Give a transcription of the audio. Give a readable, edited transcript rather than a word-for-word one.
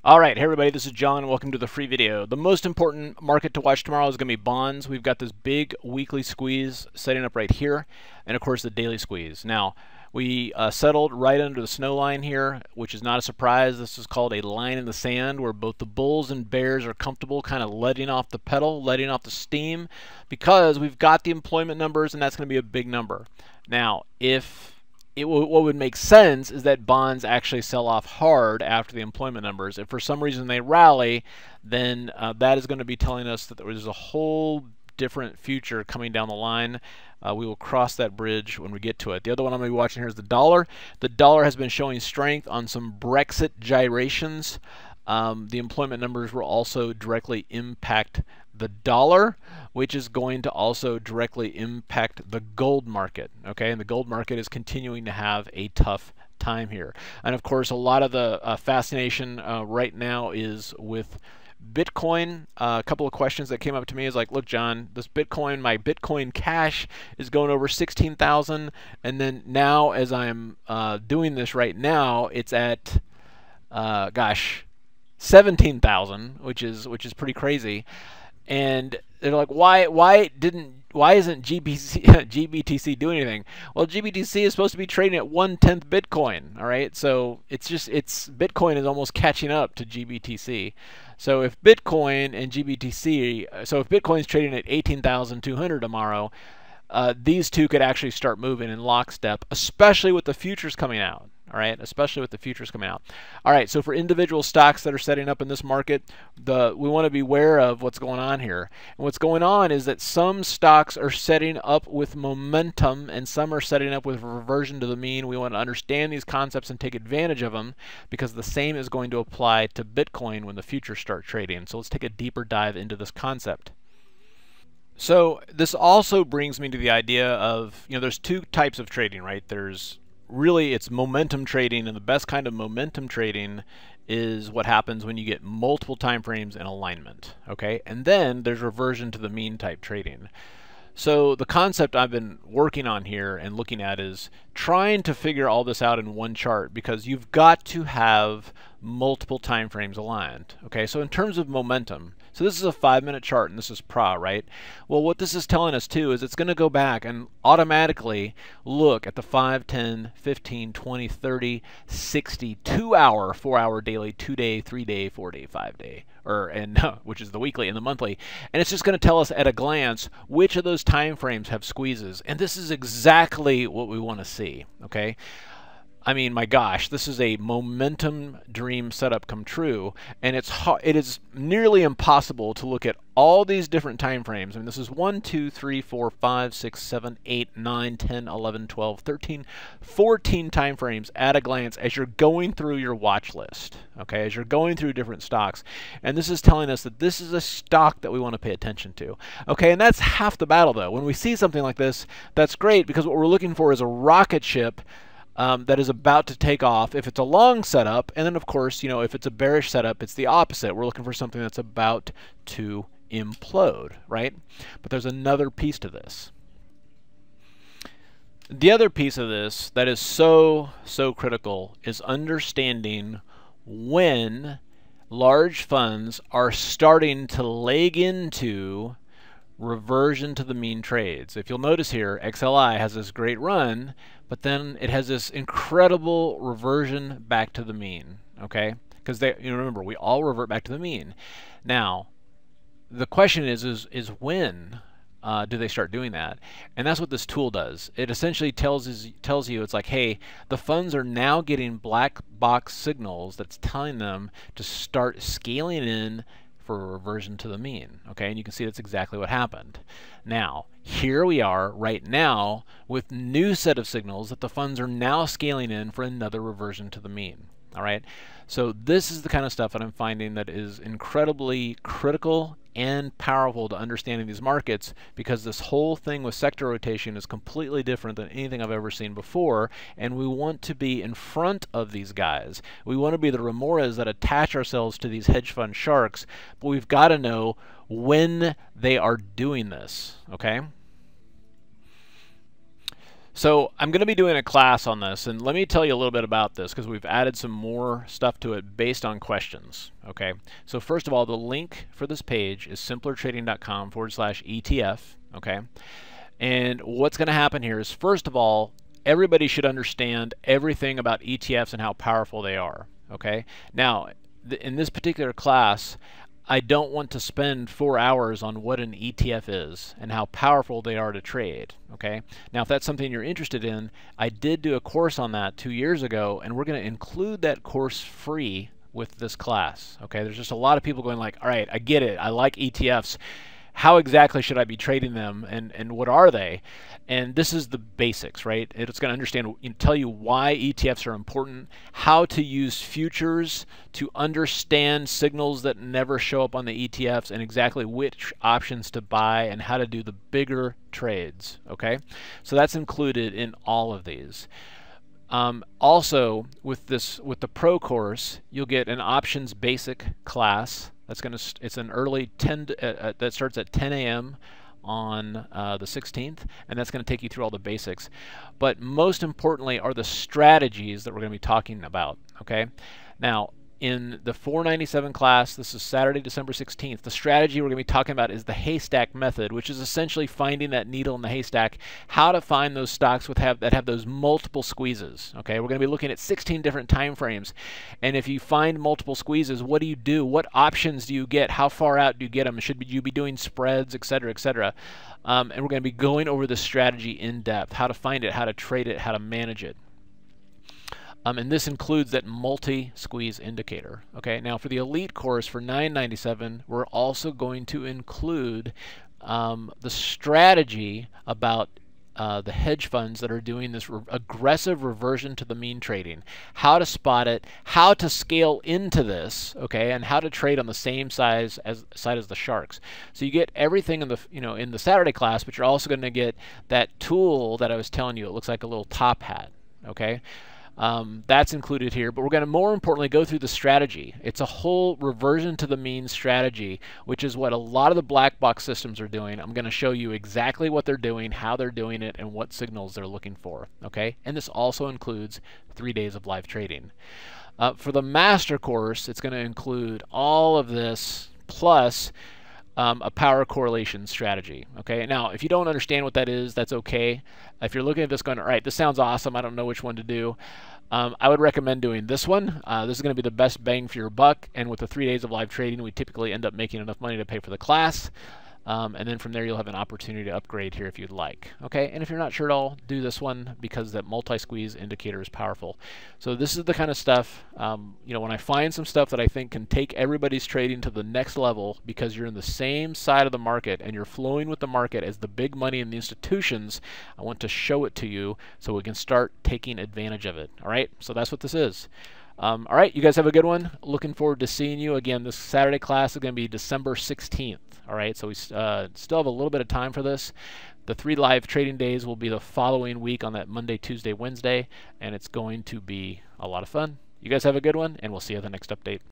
All right, hey everybody, this is John. Welcome to the free video. The most important market to watch tomorrow is going to be bonds. We've got this big weekly squeeze setting up right here, and of course the daily squeeze. Now, we settled right under the snow line here, which is not a surprise. This is called a line in the sand, where both the bulls and bears are comfortable kind of letting off the pedal, letting off the steam, because we've got the employment numbers, and that's going to be a big number. Now, what would make sense is that bonds actually sell off hard after the employment numbers. If for some reason they rally, then that is going to be telling us that there's a whole different future coming down the line. We will cross that bridge when we get to it. The other one I'm going to be watching here is the dollar. The dollar has been showing strength on some Brexit gyrations. The employment numbers will also directly impact the dollar, which is going to also directly impact the gold market. Okay, and the gold market is continuing to have a tough time here. And of course, a lot of the fascination right now is with Bitcoin. A couple of questions that came up to me is like, look, John, this Bitcoin, my Bitcoin Cash is going over 16,000, and then now as I'm doing this right now, it's at gosh, 17,000, which is pretty crazy. And they're like, why isn't GBTC doing anything? Well, GBTC is supposed to be trading at 1/10 Bitcoin. All right, so Bitcoin is almost catching up to GBTC. So if Bitcoin and GBTC, so if Bitcoin's trading at 18,200 tomorrow, these two could actually start moving in lockstep, especially with the futures coming out. All right, especially with the futures coming out. All right, so for individual stocks that are setting up in this market, we want to be aware of what's going on here. And what's going on is that some stocks are setting up with momentum and some are setting up with reversion to the mean. We want to understand these concepts and take advantage of them, because the same is going to apply to Bitcoin when the futures start trading. So let's take a deeper dive into this concept. So this also brings me to the idea of, there's two types of trading, right? Really, it's momentum trading, and the best kind of momentum trading is what happens when you get multiple time frames in alignment, okay? And then there's reversion to the mean type trading. So the concept I've been working on here and looking at is trying to figure all this out in one chart, because you've got to have multiple time frames aligned. Okay, so in terms of momentum, so this is a 5-minute chart and this is PRA, right? Well, what this is telling us too is it's going to go back and automatically look at the 5, 10, 15, 20, 30, 60, 2-hour, 4-hour daily, 2-day, 3-day, 4-day, 5-day, which is the weekly and the monthly, and it's just going to tell us at a glance which of those time frames have squeezes. And this is exactly what we want to see. Okay, I mean, my gosh, this is a momentum dream setup come true, and it is nearly impossible to look at all these different time frames. I mean, this is 1, 2, 3, 4, 5, 6, 7, 8, 9, 10, 11, 12, 13, 14 time frames at a glance as you're going through your watch list, okay, as you're going through different stocks. And this is telling us that this is a stock that we want to pay attention to. Okay, and that's half the battle, though. When we see something like this, that's great, because what we're looking for is a rocket ship that is about to take off if it's a long setup. And then, of course, if it's a bearish setup, it's the opposite. We're looking for something that's about to implode, right? But there's another piece to this. The other piece of this that is so critical is understanding when large funds are starting to leg into reversion to the mean trades. If you'll notice here, XLI has this great run, but then it has this incredible reversion back to the mean, okay? Because remember, we all revert back to the mean. Now, the question is when do they start doing that? And that's what this tool does. It essentially tells you, it's like, hey, the funds are now getting black box signals that's telling them to start scaling in for reversion to the mean. Okay, and you can see that's exactly what happened. Now, here we are right now with new set of signals that the funds are now scaling in for another reversion to the mean. All right, so this is the kind of stuff that I'm finding that is incredibly critical and powerful to understanding these markets, because this whole thing with sector rotation is completely different than anything I've ever seen before, and we want to be in front of these guys. We want to be the remoras that attach ourselves to these hedge fund sharks, but we've got to know when they are doing this, okay? So I'm going to be doing a class on this, and let me tell you a little bit about this because we've added some more stuff to it based on questions. Okay, so first of all, the link for this page is simplertrading.com/ETF. Okay, and what's going to happen here is, first of all, everybody should understand everything about ETFs and how powerful they are. Okay, now in this particular class, I don't want to spend 4 hours on what an ETF is and how powerful they are to trade. Okay. Now, if that's something you're interested in, I did do a course on that 2 years ago, and we're going to include that course free with this class. Okay. There's just a lot of people going like, all right, I get it. I like ETFs. How exactly should I be trading them, and what are they? And this is the basics, right? It's going to understand, tell you why ETFs are important, how to use futures to understand signals that never show up on the ETFs, and exactly which options to buy and how to do the bigger trades. Okay, so that's included in all of these. Also, with the pro course, you'll get an options basic class. It's an early that starts at 10 a.m. on the 16th, and that's going to take you through all the basics. But most importantly are the strategies that we're going to be talking about. Okay, now in the 497 class, this is Saturday, December 16th, the strategy we're going to be talking about is the haystack method, which is essentially finding that needle in the haystack, how to find those stocks that have those multiple squeezes. Okay, we're going to be looking at 16 different time frames, and if you find multiple squeezes, what do you do? What options do you get? How far out do you get them? Should you be doing spreads, etc., etc.? And we're going to be going over the strategy in depth, how to find it, how to trade it, how to manage it. And this includes that multi-squeeze indicator. Okay, now for the elite course for $997, we're also going to include the strategy about the hedge funds that are doing this aggressive reversion to the mean trading, how to spot it, how to scale into this, okay, and how to trade on the same side as the sharks. So you get everything in the in the Saturday class, but you're also going to get that tool that I was telling you. It looks like a little top hat. Okay. That's included here, but we're going to more importantly go through the strategy. It's a whole reversion to the mean strategy, which is what a lot of the black box systems are doing. I'm going to show you exactly what they're doing, how they're doing it, and what signals they're looking for. Okay, and this also includes 3 days of live trading. For the master course, it's going to include all of this plus a power correlation strategy. Okay, now if you don't understand what that is, that's okay. If you're looking at this going, all right, this sounds awesome, I don't know which one to do, I would recommend doing this one. This is going to be the best bang for your buck, and with the 3 days of live trading, we typically end up making enough money to pay for the class. And then from there you'll have an opportunity to upgrade here if you'd like. Okay, and if you're not sure at all, do this one because that multi-squeeze indicator is powerful. So this is the kind of stuff, when I find some stuff that I think can take everybody's trading to the next level because you're in the same side of the market and you're flowing with the market as the big money in the institutions, I want to show it to you so we can start taking advantage of it. All right, so that's what this is. All right, you guys have a good one. Looking forward to seeing you again. This Saturday class is going to be December 16th. All right, so we still have a little bit of time for this. The 3 live trading days will be the following week on that Monday, Tuesday, Wednesday, and it's going to be a lot of fun. You guys have a good one, and we'll see you at the next update.